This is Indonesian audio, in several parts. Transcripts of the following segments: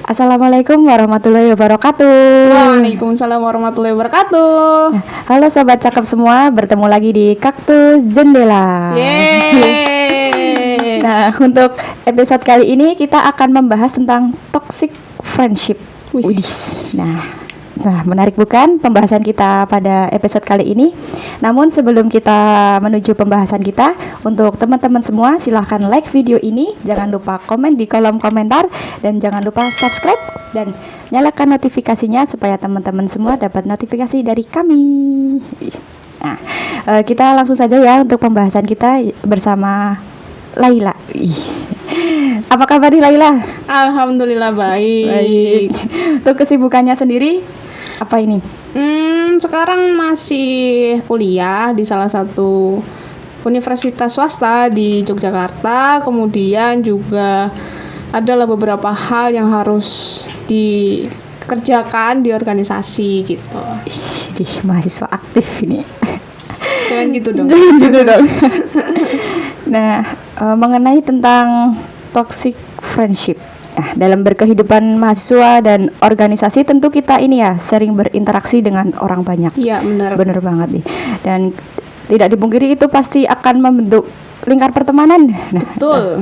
Assalamualaikum warahmatullahi wabarakatuh. Waalaikumsalam warahmatullahi wabarakatuh. Halo sobat cakep semua, bertemu lagi di Kaktus Jendela. Yeay. Nah, untuk episode kali ini kita akan membahas tentang toxic friendship. Widih. Nah, menarik bukan pembahasan kita pada episode kali ini? Namun sebelum kita menuju pembahasan kita, untuk teman-teman semua silahkan like video ini, jangan lupa komen di kolom komentar, dan jangan lupa subscribe dan nyalakan notifikasinya supaya teman-teman semua dapat notifikasi dari kami. Nah, kita langsung saja ya untuk pembahasan kita bersama Laila. Apa kabar nih Laila? Alhamdulillah baik. Untuk kesibukannya sendiri apa ini? Sekarang masih kuliah di salah satu universitas swasta di Yogyakarta. Kemudian juga adalah beberapa hal yang harus dikerjakan di organisasi gitu. Mahasiswa aktif ini. Jangan gitu dong. Jangan gitu dong. Nah, mengenai tentang toxic friendship. Nah, dalam berkehidupan mahasiswa dan organisasi tentu kita ini ya sering berinteraksi dengan orang banyak. Iya, benar. Benar banget nih. Dan tidak dipungkiri itu pasti akan membentuk lingkar pertemanan. Betul.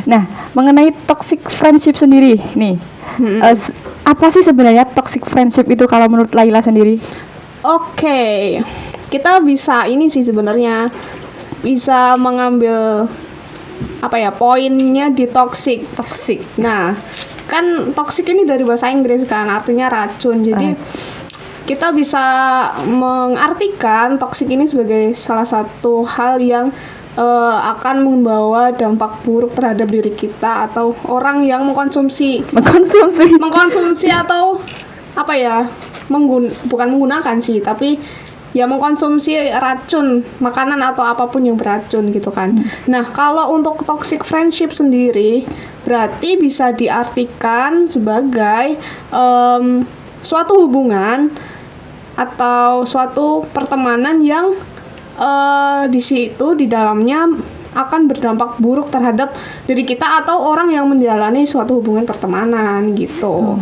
Nah, mengenai toxic friendship sendiri nih. Apa sih sebenarnya toxic friendship itu kalau menurut Laila sendiri? Oke. Kita bisa ini sih sebenarnya bisa mengambil poinnya di toxic. Nah, kan toxic ini dari bahasa Inggris kan, artinya racun. Jadi kita bisa mengartikan toxic ini sebagai salah satu hal yang akan membawa dampak buruk terhadap diri kita atau orang yang mengkonsumsi atau bukan menggunakan sih, tapi ya mengkonsumsi racun, makanan atau apapun yang beracun gitu kan. Nah, kalau untuk toxic friendship sendiri berarti bisa diartikan sebagai suatu hubungan atau suatu pertemanan yang di dalamnya akan berdampak buruk terhadap diri kita atau orang yang menjalani suatu hubungan pertemanan gitu.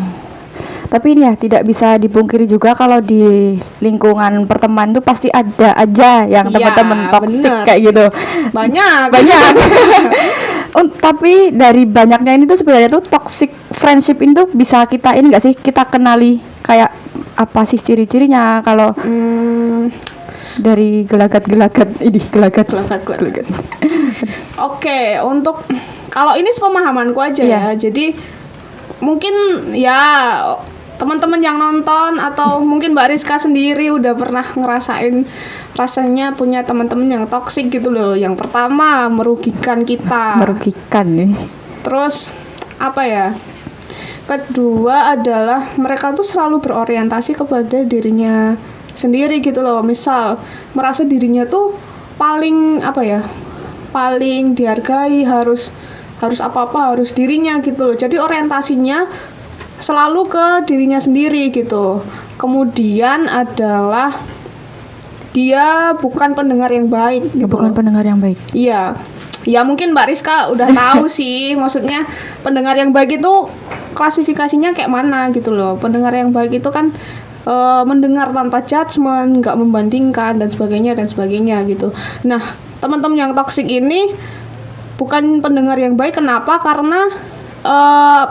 Tapi ini ya tidak bisa dipungkiri juga kalau di lingkungan pertemanan itu pasti ada aja yang teman-teman toksik kayak gitu. Banyak. Tapi dari banyaknya ini tuh sebenarnya tuh toxic friendship itu bisa kita ini nggak sih kita kenali kayak apa sih ciri-cirinya kalau dari gelagat. Oke, untuk kalau ini sepemahamanku aja ya. Jadi mungkin ya teman-teman yang nonton atau mungkin Mbak Rizka sendiri udah pernah ngerasain rasanya punya teman-teman yang toksik gitu loh. Yang pertama merugikan kita. Merugikan nih. Terus kedua adalah mereka tuh selalu berorientasi kepada dirinya sendiri gitu loh. Misal merasa dirinya tuh paling paling dihargai, harus apa-apa harus dirinya gitu loh. Jadi orientasinya selalu ke dirinya sendiri gitu. Kemudian adalah dia bukan pendengar yang baik gitu. Bukan pendengar yang baik. Iya. Ya mungkin Mbak Rizka udah tahu sih, maksudnya pendengar yang baik itu klasifikasinya kayak mana gitu loh. Pendengar yang baik itu kan mendengar tanpa judgement, nggak membandingkan dan sebagainya gitu. Nah, teman-teman yang toksik ini bukan pendengar yang baik. Kenapa? Karena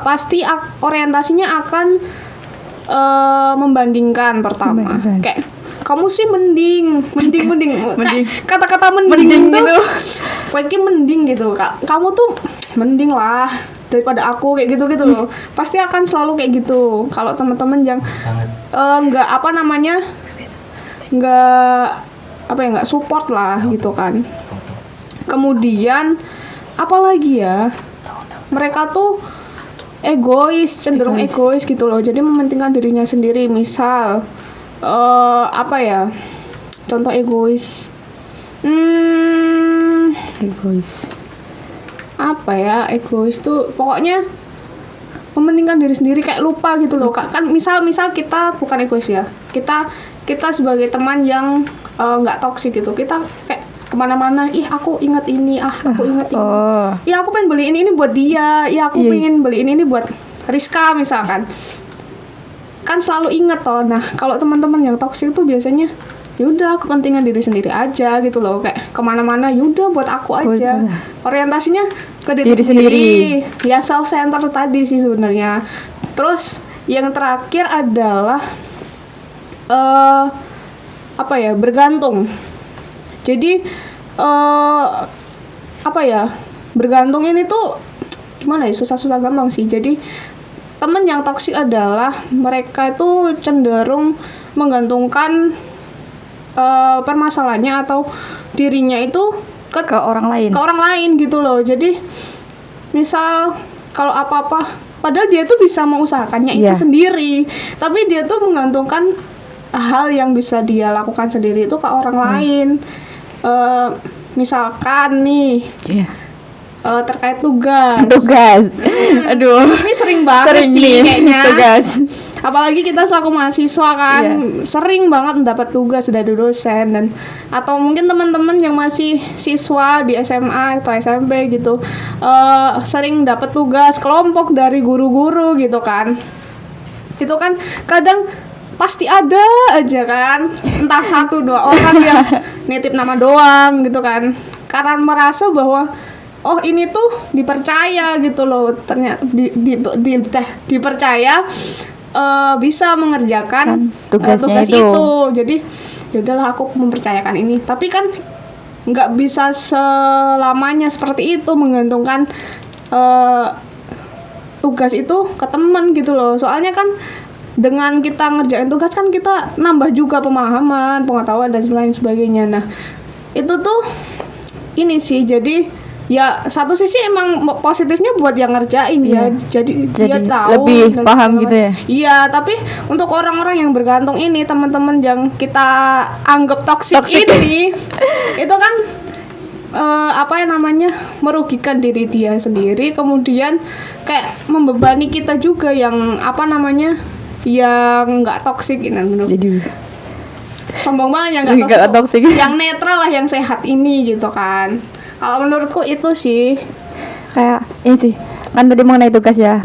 pasti orientasinya akan membandingkan pertama. Kayak kamu sih mending. Kata-kata mending itu kayak mending gitu. Kamu tuh mending lah daripada aku kayak gitu loh. Pasti akan selalu kayak gitu. Kalau teman-teman yang nggak support lah gitu kan. Kemudian apalagi ya, mereka tuh cenderung egois gitu loh. Jadi mementingkan dirinya sendiri. Misal contoh egois. Egois tuh pokoknya mementingkan diri sendiri, kayak lupa gitu loh. Kan misal kita bukan egois ya. Kita sebagai teman yang nggak toksik gitu. Kita kayak kemana-mana, aku ingat ini, aku ingat ini, aku pengen beliin ini buat dia, aku pengen beliin ini buat Rizka misalkan, kan selalu ingat toh. Nah kalau teman-teman yang toksik tuh biasanya yaudah kepentingan diri sendiri aja gitu loh, kayak kemana-mana yaudah buat aku aja, orientasinya ke diri sendiri. Ya self center tadi sih sebenarnya. Terus yang terakhir adalah apa ya, bergantung. Jadi apa ya, bergantung ini tuh gimana ya, susah-susah gampang sih. Jadi teman yang toksik adalah mereka itu cenderung menggantungkan permasalahannya atau dirinya itu ke orang lain gitu loh. Jadi misal kalau apa-apa, padahal dia tuh bisa mengusahakannya itu sendiri, tapi dia tuh menggantungkan hal yang bisa dia lakukan sendiri itu ke orang lain. Misalkan nih terkait tugas. Aduh, ini sering banget sih kayaknya tugas. Apalagi kita selaku mahasiswa kan, sering banget mendapat tugas dari dosen, dan atau mungkin teman-teman yang masih siswa di SMA atau SMP gitu, sering dapat tugas kelompok dari guru-guru gitu kan. Itu kan kadang pasti ada aja kan, entah 1-2 orang yang nitip nama doang gitu kan, karena merasa bahwa oh ini tuh dipercaya gitu loh, ternyata dipercaya bisa mengerjakan tugas itu. Jadi yaudahlah aku mempercayakan ini, tapi kan nggak bisa selamanya seperti itu menggantungkan tugas itu ke teman gitu loh. Soalnya kan dengan kita ngerjain tugas kan kita nambah juga pemahaman, pengetahuan dan lain sebagainya. Nah itu tuh ini sih, jadi ya satu sisi emang positifnya buat yang ngerjain ya, jadi dia tahu lebih paham gitu ya. Iya, tapi untuk orang-orang yang bergantung ini, teman-teman yang kita anggap toksik ini itu kan apa ya namanya, merugikan diri dia sendiri, kemudian kayak membebani kita juga yang apa namanya, yang nggak toksik ini. Jadi sombong banget yang nggak toksik, yang netral lah, yang sehat ini gitu kan. Kalau menurutku itu sih kayak ini sih, kan tadi mengenai tugas ya.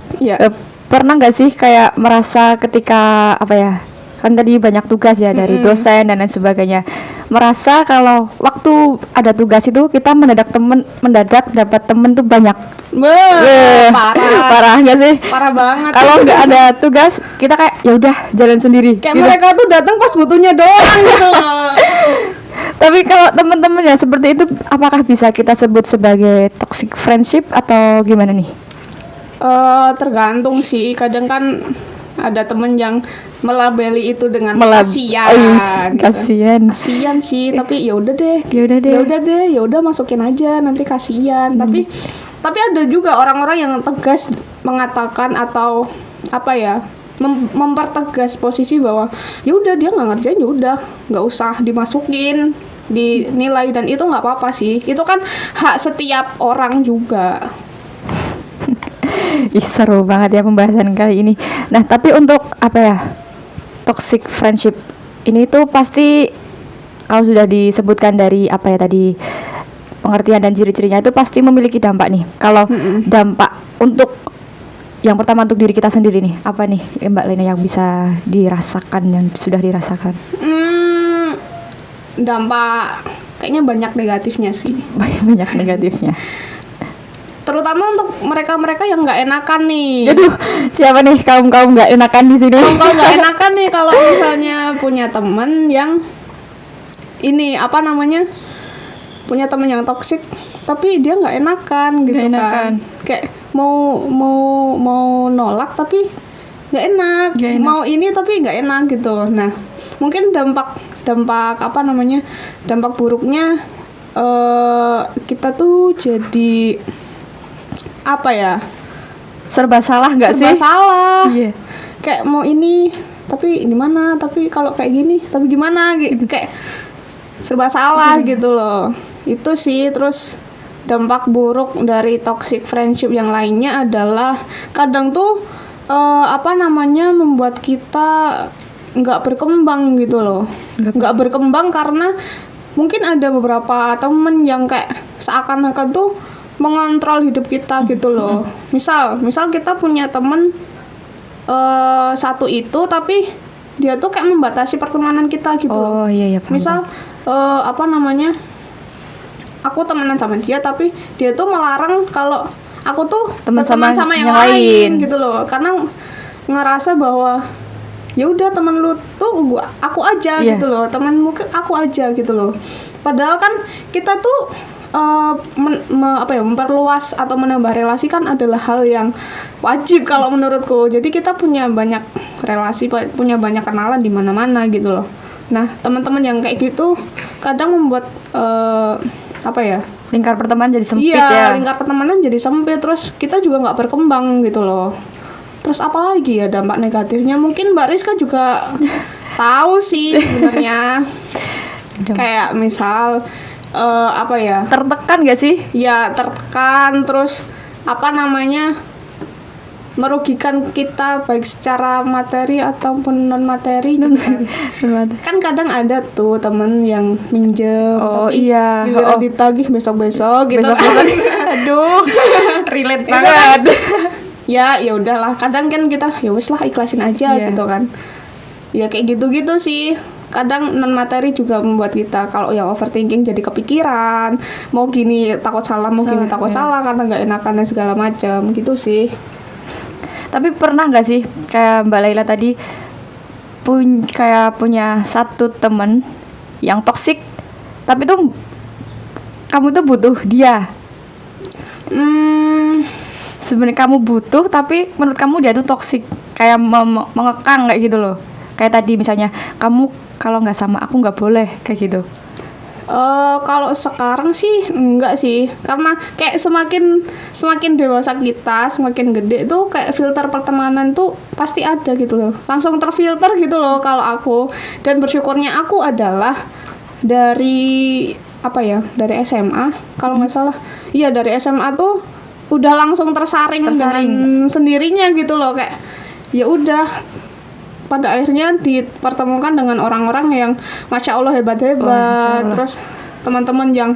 Pernah nggak sih kayak merasa ketika apa ya, kan tadi banyak tugas ya dari dosen dan lain sebagainya, merasa kalau waktu ada tugas itu kita mendadak dapat temen tuh banyak. Parah nggak sih? Parah banget. Kalau nggak ada tugas kita kayak ya udah jalan sendiri. Kayak gitu. Mereka tuh datang pas butuhnya doang gitu. Tapi kalau teman-teman ya seperti itu, apakah bisa kita sebut sebagai toxic friendship atau gimana nih? Tergantung sih. Kadang kan ada temen yang melabeli itu dengan kasihan. Kasihan sih, tapi ya udah deh, ya udah masukin aja, nanti kasihan. Tapi ada juga orang-orang yang tegas mengatakan atau apa ya, mempertegas posisi bahwa ya udah dia nggak ngerjain, ya udah nggak usah dimasukin, dinilai, dan itu nggak apa-apa sih, itu kan hak setiap orang juga. Seru banget ya pembahasan kali ini. Nah tapi untuk apa ya, toxic friendship ini tuh pasti kalau sudah disebutkan dari apa ya tadi, pengertian dan ciri-cirinya itu pasti memiliki dampak nih. Kalau dampak untuk yang pertama untuk diri kita sendiri nih, apa nih Mbak Lena yang bisa dirasakan, yang sudah dirasakan? Dampak kayaknya banyak negatifnya sih. Banyak negatifnya. Terutama untuk mereka-mereka yang nggak enakan nih. Aduh, siapa nih kaum nggak enakan di sini? Kaum nggak enakan nih kalau misalnya punya teman yang ini apa namanya, punya teman yang toksik, tapi dia nggak enakan gitu kan. Kayak mau nolak tapi nggak enak, mau ini tapi nggak enak gitu. Nah mungkin dampak apa namanya, dampak buruknya kita tuh jadi apa ya, serba salah nggak sih? Serba salah. Kayak mau ini tapi gimana, tapi kalau kayak gini tapi gimana gitu, kayak serba salah gitu loh. Itu sih. Terus dampak buruk dari toxic friendship yang lainnya adalah kadang tuh apa namanya, membuat kita nggak berkembang gitu loh. Nggak berkembang karena mungkin ada beberapa temen yang kayak seakan-akan tuh mengontrol hidup kita gitu loh. Misal kita punya temen satu itu, tapi dia tuh kayak membatasi pertemanan kita gitu loh. Oh iya paham. Misal aku temenan sama dia, tapi dia tuh melarang kalau aku tuh Teman berteman sama sama yang yang lain lain. gitu loh, karena ngerasa bahwa ya udah temen lu tuh aku aja Iya. gitu loh, temanmu aku aja gitu loh. Padahal kan kita tuh memperluas atau menambah relasi kan adalah hal yang wajib kalau menurutku. Jadi kita punya banyak relasi, punya banyak kenalan di mana-mana gitu loh. Nah, teman-teman yang kayak gitu kadang membuat Lingkar pertemanan jadi sempit iya, ya. lingkar pertemanan jadi sempit, terus kita juga nggak berkembang gitu loh. Terus apalagi ya dampak negatifnya, mungkin Mbak Rizka juga tahu sih sebenarnya. Kayak misal Tertekan gak sih? ya tertekan, terus merugikan kita baik secara materi ataupun non materi gitu kan kadang ada tuh temen yang minjem Oh, tapi iya. giliran ditagih besok gitu Besok-besok. Aduh, relate Itu banget. ya udahlah, kadang kan kita ya wes lah ikhlasin aja Iya. gitu kan. Ya kayak gitu-gitu sih. Kadang non materi juga membuat kita kalau yang overthinking jadi kepikiran, mau gini takut salah, mau gini takut iya. salah karena nggak enakan dan segala macam gitu sih. Tapi pernah nggak sih kayak Mbak Laila tadi kayak punya satu temen yang toksik, tapi tuh kamu tuh butuh dia. Sebenarnya kamu butuh, tapi menurut kamu dia tuh toksik, kayak mengekang kayak gitu loh. Kayak tadi misalnya kamu kalau nggak sama aku nggak boleh kayak gitu. Kalau sekarang sih enggak sih, karena kayak semakin dewasa kita, semakin gede tuh kayak filter pertemanan tuh pasti ada gitu loh, langsung terfilter gitu loh kalau aku. Dan bersyukurnya aku adalah dari dari SMA kalau nggak salah, iya dari SMA tuh udah langsung tersaring dengan sendirinya gitu loh, kayak ya udah pada akhirnya dipertemukan dengan orang-orang yang masya Allah hebat-hebat, terus teman-teman yang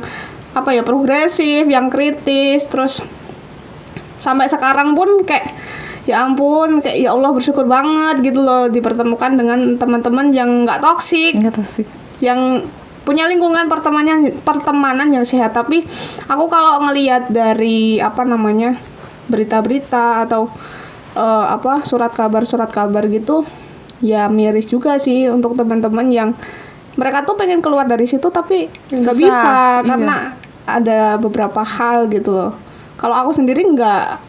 progresif, yang kritis, terus sampai sekarang pun kayak ya ampun, kayak ya Allah bersyukur banget gitu loh dipertemukan dengan teman-teman yang nggak toksik, yang punya lingkungan pertemanan yang sehat. Tapi aku kalau ngelihat dari berita-berita atau surat kabar gitu, ya miris juga sih untuk teman-teman yang mereka tuh pengen keluar dari situ tapi nggak bisa karena ada beberapa hal gitu loh. Kalau aku sendiri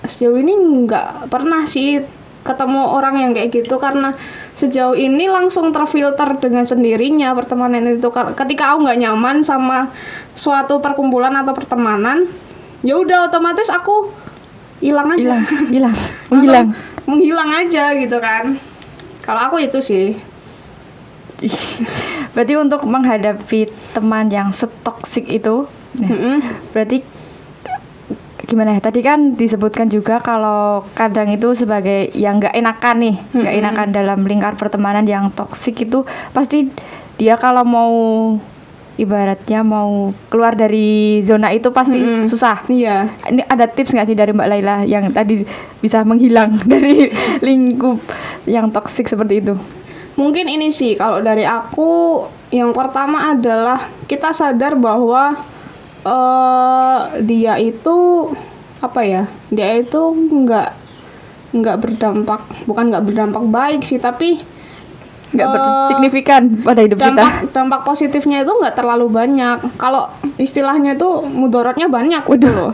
sejauh ini nggak pernah sih ketemu orang yang kayak gitu, karena sejauh ini langsung terfilter dengan sendirinya pertemanan itu. Ketika aku nggak nyaman sama suatu perkumpulan atau pertemanan, ya udah otomatis aku hilang aja, menghilang aja gitu kan. Kalau aku itu sih. Berarti untuk menghadapi teman yang setoksik itu, berarti gimana ya? Tadi kan disebutkan juga kalau kadang itu sebagai yang nggak enakan nih, nggak enakan dalam lingkar pertemanan yang toksik itu, pasti dia kalau mau ibaratnya mau keluar dari zona itu pasti susah. Iya. Ini ada tips nggak sih dari Mbak Laila yang tadi bisa menghilang dari lingkup yang toksik seperti itu? Mungkin ini sih kalau dari aku, yang pertama adalah kita sadar bahwa dia itu nggak berdampak, bukan nggak berdampak baik sih, tapi nggak signifikan pada hidup kita. Dampak positifnya itu nggak terlalu banyak. Kalau istilahnya itu mudorotnya banyak gitu loh.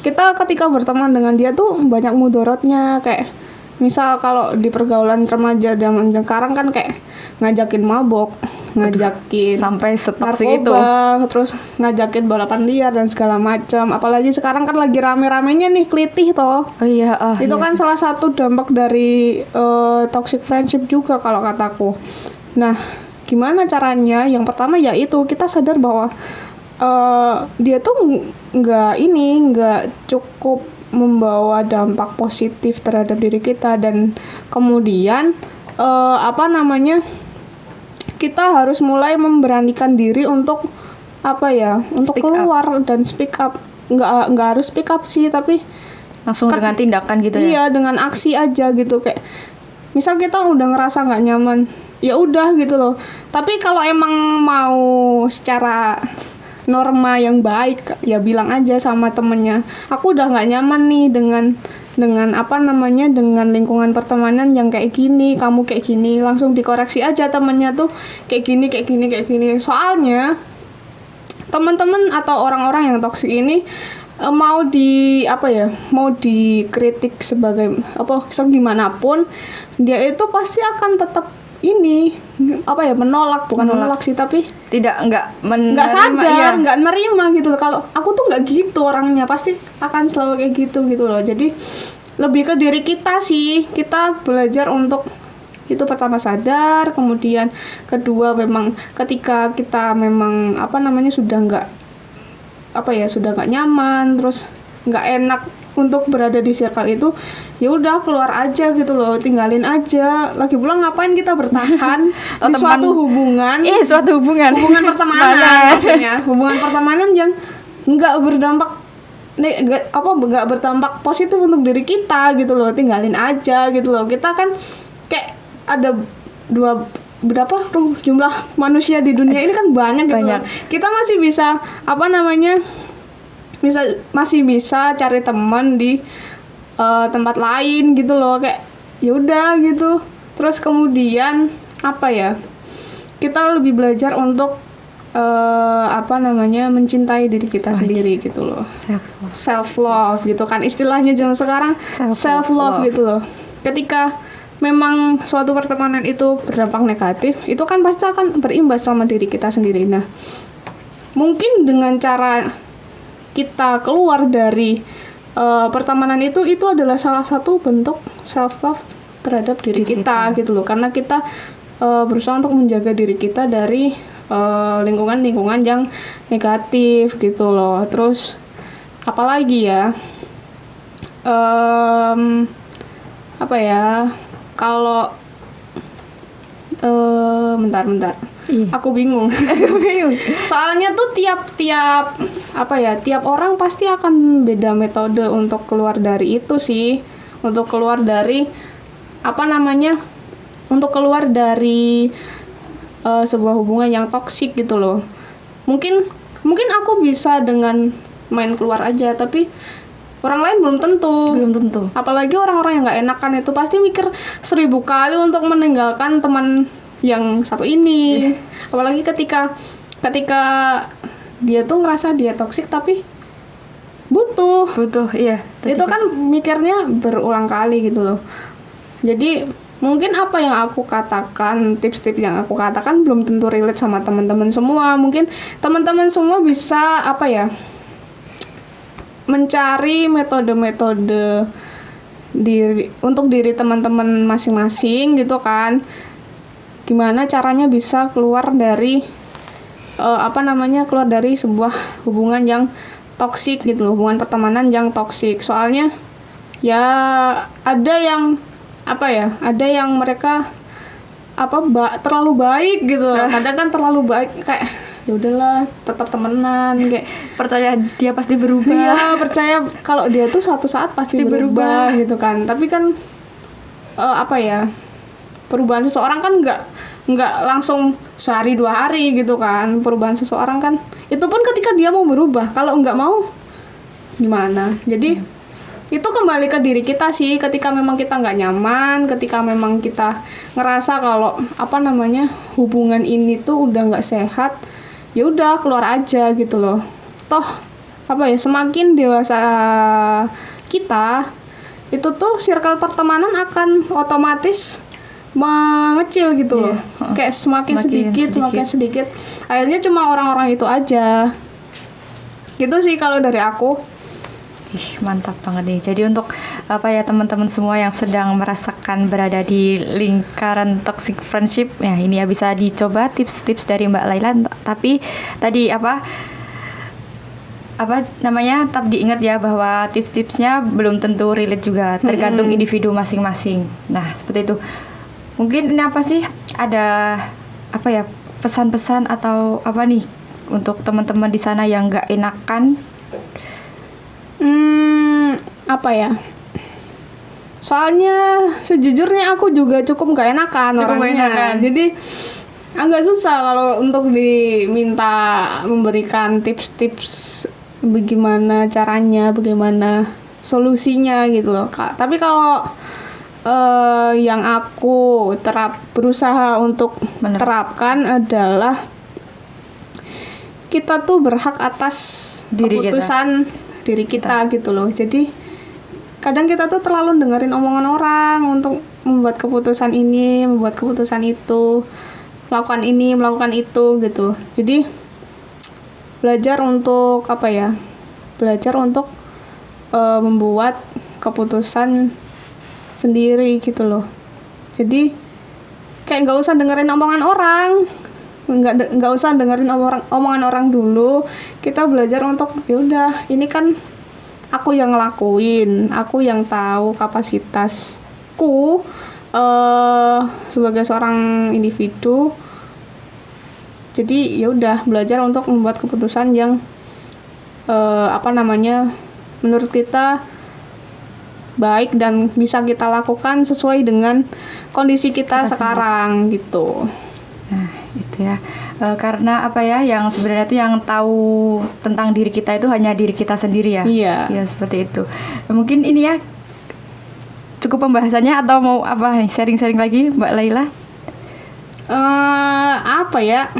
Kita ketika berteman dengan dia tuh banyak mudorotnya, kayak misal kalau di pergaulan remaja zaman sekarang kan kayak ngajakin mabok, ngajakin sampai setoksik itu, terus ngajakin balapan liar dan segala macam. Apalagi sekarang kan lagi rame-ramenya nih klitih toh. Oh iya, itu kan salah satu dampak dari toxic friendship juga kalau kataku. Nah, gimana caranya? Yang pertama yaitu kita sadar bahwa dia tuh nggak cukup membawa dampak positif terhadap diri kita, dan kemudian kita harus mulai memberanikan diri untuk untuk keluar dan speak up. Nggak harus speak up sih, tapi Langsung Kan- dengan tindakan gitu ya. Iya, dengan aksi aja gitu, kayak misal kita udah ngerasa nggak nyaman, ya udah gitu loh. Tapi kalau emang mau secara norma yang baik, ya bilang aja sama temennya, aku udah nggak nyaman nih dengan apa namanya, dengan lingkungan pertemanan yang kayak gini, kamu kayak gini, langsung dikoreksi aja temennya tuh kayak gini kayak gini kayak gini. Soalnya teman-teman atau orang-orang yang toksik ini mau mau dikritik sebagai apa segimanapun, dia itu pasti akan tetap menolak, bukan menolak sih, tapi nggak sadar, nggak nerima gitu loh. Kalau aku tuh nggak gitu orangnya, pasti akan selalu kayak gitu loh. Jadi lebih ke diri kita sih, kita belajar untuk itu, pertama sadar, kemudian kedua memang ketika kita memang sudah nggak nyaman, terus nggak enak untuk berada di circle itu, ya udah keluar aja gitu loh, tinggalin aja. Lagi pula ngapain kita bertahan di suatu hubungan hubungan pertemanan, maksudnya hubungan pertemanan yang nggak berdampak positif untuk diri kita gitu loh. Tinggalin aja gitu loh. Kita kan kayak ada jumlah manusia di dunia ini kan banyak gitu loh. Kita masih bisa masih bisa cari teman di tempat lain gitu loh, kayak ya udah gitu. Terus kemudian kita lebih belajar untuk mencintai diri kita sendiri gitu loh. Self love gitu kan istilahnya zaman sekarang, self love gitu loh. Ketika memang suatu pertemanan itu berdampak negatif, itu kan pasti akan berimbas sama diri kita sendiri. Nah, mungkin dengan cara kita keluar dari pertemanan itu adalah salah satu bentuk self love terhadap diri kita gitu loh, karena kita berusaha untuk menjaga diri kita dari lingkungan yang negatif gitu loh. Terus apalagi ya, kalau bentar. Aku bingung. Soalnya tuh tiap orang pasti akan beda metode untuk keluar dari itu sih. Untuk keluar dari untuk keluar dari sebuah hubungan yang toksik gitu loh. Mungkin aku bisa dengan main keluar aja, tapi orang lain belum tentu. Apalagi orang-orang yang nggak enakan itu pasti mikir 1000 kali untuk meninggalkan teman yang satu ini. Apalagi ketika dia tuh ngerasa dia toksik tapi butuh, iya. Itu kan mikirnya berulang kali gitu loh. Jadi mungkin apa yang aku katakan, tips-tips yang aku katakan belum tentu relate sama teman-teman semua. Mungkin teman-teman semua bisa mencari metode-metode untuk diri teman-teman masing-masing gitu kan. Gimana caranya bisa keluar dari keluar dari sebuah hubungan yang toksik gitu loh, hubungan pertemanan yang toksik. Soalnya ya ada yang mereka terlalu baik gitu. Kadang kan terlalu baik, kayak ya udahlah tetap temenan, kayak Percaya dia pasti berubah. iya, percaya kalau dia tuh suatu saat pasti berubah gitu kan. Tapi kan perubahan seseorang kan nggak langsung sehari 2 hari gitu kan. Perubahan seseorang kan itu pun ketika dia mau berubah. Kalau nggak mau gimana? Jadi itu kembali ke diri kita sih. Ketika memang kita nggak nyaman, ketika memang kita ngerasa kalau hubungan ini tuh udah nggak sehat, ya udah keluar aja gitu loh. Toh semakin dewasa kita, itu tuh circle pertemanan akan otomatis mengecil gitu loh. Kayak semakin sedikit. Akhirnya cuma orang-orang itu aja. Gitu sih kalau dari aku. Mantap banget nih. Jadi untuk teman-teman semua yang sedang merasakan berada di lingkaran toxic friendship, ya ini ya bisa dicoba tips-tips dari Mbak Laila. Tapi tadi tetap diingat ya bahwa tips-tipsnya belum tentu relate juga, tergantung individu masing-masing. Nah, seperti itu. Mungkin ini apa sih? Ada pesan-pesan atau apa nih untuk teman-teman di sana yang nggak enakan? apa ya? Soalnya sejujurnya aku juga cukup gak enakan Cukup orangnya. enakan. Jadi agak susah kalau untuk diminta memberikan tips-tips bagaimana caranya, bagaimana solusinya gitu loh, Kak. Tapi kalau yang aku berusaha untuk terapkan adalah kita tuh berhak atas keputusan diri kita gitu loh. Jadi kadang kita tuh terlalu dengerin omongan orang untuk membuat keputusan ini, membuat keputusan itu, melakukan ini, melakukan itu gitu. Jadi belajar untuk apa ya? Belajar untuk membuat keputusan sendiri gitu loh. Jadi kayak nggak usah dengerin omongan orang, nggak usah dengerin omongan orang dulu. Kita belajar untuk ya udah, ini kan aku yang ngelakuin, aku yang tahu kapasitasku sebagai seorang individu. Jadi ya udah, belajar untuk membuat keputusan yang menurut kita baik dan bisa kita lakukan sesuai dengan kondisi kita sekarang gitu. Nah, itu ya. Karena apa ya, yang sebenarnya itu yang tahu tentang diri kita itu hanya diri kita sendiri ya. Iya. Ya, seperti itu. Mungkin ini ya cukup pembahasannya atau mau apa nih, sharing-sharing lagi Mbak Laila? Apa ya?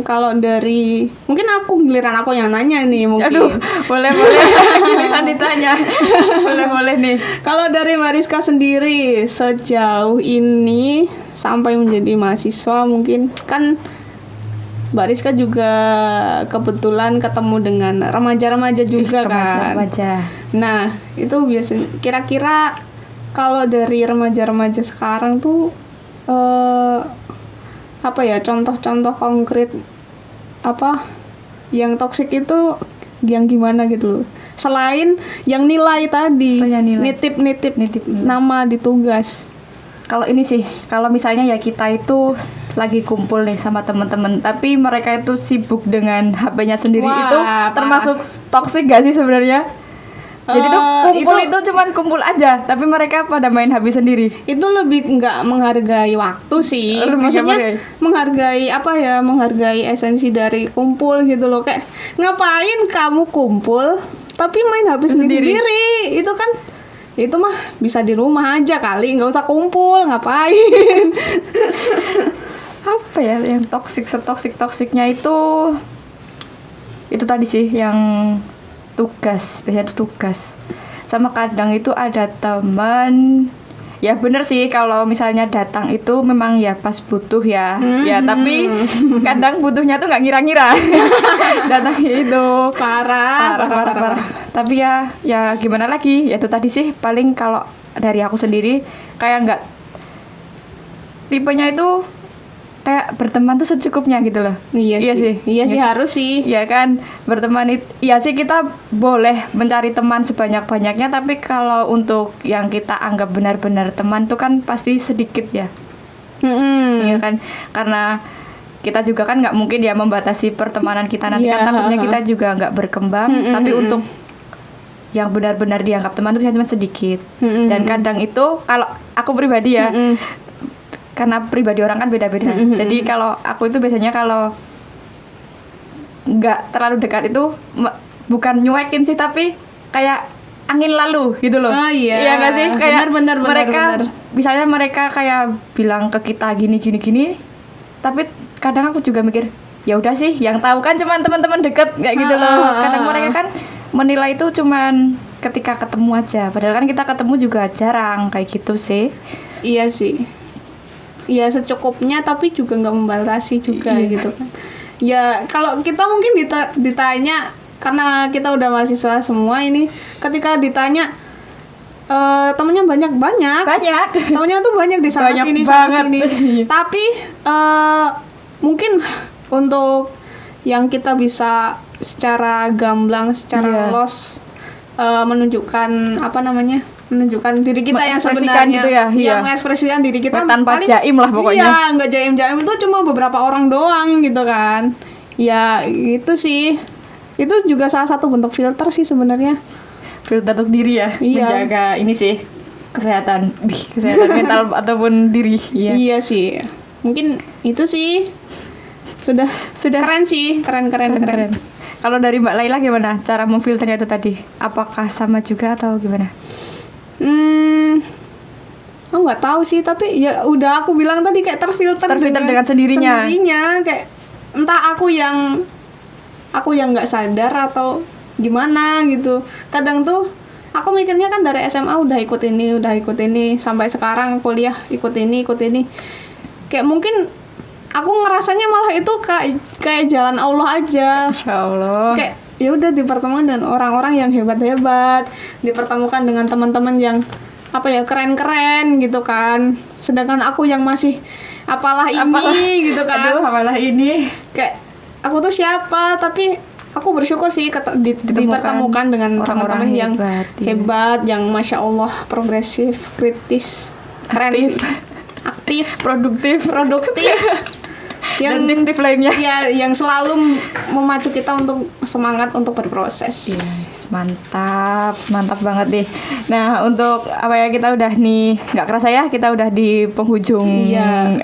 Kalau dari mungkin giliran aku yang nanya nih mungkin. Aduh, boleh giliran ditanya. Boleh nih. Kalau dari Mariska sendiri sejauh ini sampai menjadi mahasiswa, mungkin kan Mbak Rizka juga kebetulan ketemu dengan remaja-remaja juga kan. Remaja. Nah, itu biasanya kira-kira kalau dari remaja-remaja sekarang tuh apa ya, contoh-contoh konkret apa yang toksik itu yang gimana gitu, selain yang nilai tadi, nitip nama di tugas. Kalau ini sih, kalau misalnya ya kita itu lagi kumpul nih sama teman-teman, tapi mereka itu sibuk dengan HP-nya sendiri. Wah, itu termasuk toksik gak sih sebenarnya? Jadi tuh kumpul itu cuman kumpul aja, tapi mereka pada main HP sendiri. Itu lebih nggak menghargai waktu sih. Maksudnya menghargai esensi dari kumpul gitu loh. Kayak ngapain kamu kumpul tapi main HP sendiri? Itu kan, itu mah bisa di rumah aja kali, nggak usah kumpul, ngapain? Apa ya yang toksiknya itu tadi sih yang tugas, biasanya itu tugas. Sama kadang itu ada teman, ya bener sih kalau misalnya datang itu memang ya pas butuh ya, ya tapi kadang butuhnya tuh nggak ngira-ngira. Datang itu parah. Tapi ya gimana lagi, ya itu tadi sih, paling kalau dari aku sendiri kayak nggak, tipenya itu kayak berteman tuh secukupnya gitu loh. Iya sih harus sih. Iya kan, berteman itu iya sih, kita boleh mencari teman sebanyak-banyaknya, tapi kalau untuk yang kita anggap benar-benar teman tuh kan pasti sedikit ya. Iya kan, karena kita juga kan nggak mungkin ya membatasi pertemanan kita nanti, kan takutnya kita juga nggak berkembang. Tapi untuk yang benar-benar dianggap teman tuh cuma sedikit. Dan kadang itu kalau aku pribadi ya, karena pribadi orang kan beda-beda. Jadi kalau aku itu biasanya kalau nggak terlalu dekat itu bukan nyuekin sih, tapi kayak angin lalu gitu loh. Iya nggak sih? Kayak benar, misalnya mereka kayak bilang ke kita gini, tapi kadang aku juga mikir, ya udah sih, yang tahu kan cuman teman-teman deket kayak gitu loh. Kadang mereka kan menilai itu cuman ketika ketemu aja, padahal kan kita ketemu juga jarang kayak gitu sih. Iya sih. Ya secukupnya, tapi juga nggak membatasi juga gitu kan. Ya kalau kita mungkin ditanya, karena kita udah mahasiswa semua ini, ketika ditanya temennya banyak temennya tuh banyak di sana sini. Tapi mungkin untuk yang kita bisa secara gamblang, secara los menunjukkan diri kita yang sebenarnya gitu ya, mengekspresikan diri kita tanpa jaim lah pokoknya. Iya, nggak jaim itu cuma beberapa orang doang gitu kan. Ya itu sih. Itu juga salah satu bentuk filter sih sebenarnya. Filter untuk diri ya, Iya. menjaga ini sih kesehatan mental ataupun diri. Iya. Iya sih. Mungkin itu sih. Sudah keren sih, keren. Kalau dari Mbak Laila gimana cara memfilternya itu tadi? Apakah sama juga atau gimana? Aku nggak tahu sih, tapi ya udah aku bilang tadi kayak terfilter dengan sendirinya. Kayak entah aku yang nggak sadar atau gimana gitu. Kadang tuh aku mikirnya kan dari SMA udah ikut ini sampai sekarang kuliah ikut ini. Kayak mungkin aku ngerasanya malah itu kayak jalan Allah aja. Masya Allah. Kayak ya udah dipertemukan dengan orang-orang yang hebat-hebat, dipertemukan dengan teman-teman yang keren-keren gitu kan. Sedangkan aku yang masih apalah ini gitu kan. Aduh, apalah ini. Kayak aku tuh siapa, tapi aku bersyukur sih dipertemukan dengan teman-teman yang hebat, yang Masya Allah progresif, kritis, keren sih. Aktif, produktif yang tips lainnya. Ya, yang selalu memacu kita untuk semangat untuk berproses. Yes, mantap banget nih. Nah, untuk kita udah nih, nggak kerasa ya kita udah di penghujung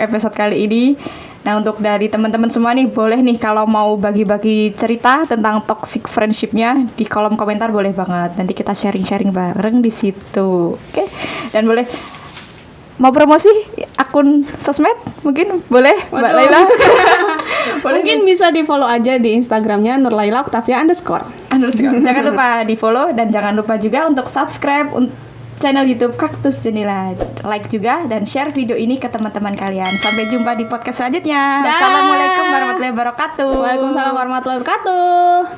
episode kali ini. Nah, untuk dari teman-teman semua nih, boleh nih kalau mau bagi-bagi cerita tentang toxic friendship-nya di kolom komentar boleh banget. Nanti kita sharing-sharing bareng di situ. Oke? Dan boleh mau promosi akun sosmed mungkin boleh. Waduh. Mbak Laila. Mungkin bisa di follow aja di Instagramnya Nurlaila Octavia _. Jangan lupa di follow dan jangan lupa juga untuk subscribe channel YouTube Kaktus Jendela, like juga dan share video ini ke teman-teman kalian. Sampai jumpa di podcast selanjutnya. Assalamualaikum warahmatullahi wabarakatuh. Waalaikumsalam warahmatullahi wabarakatuh.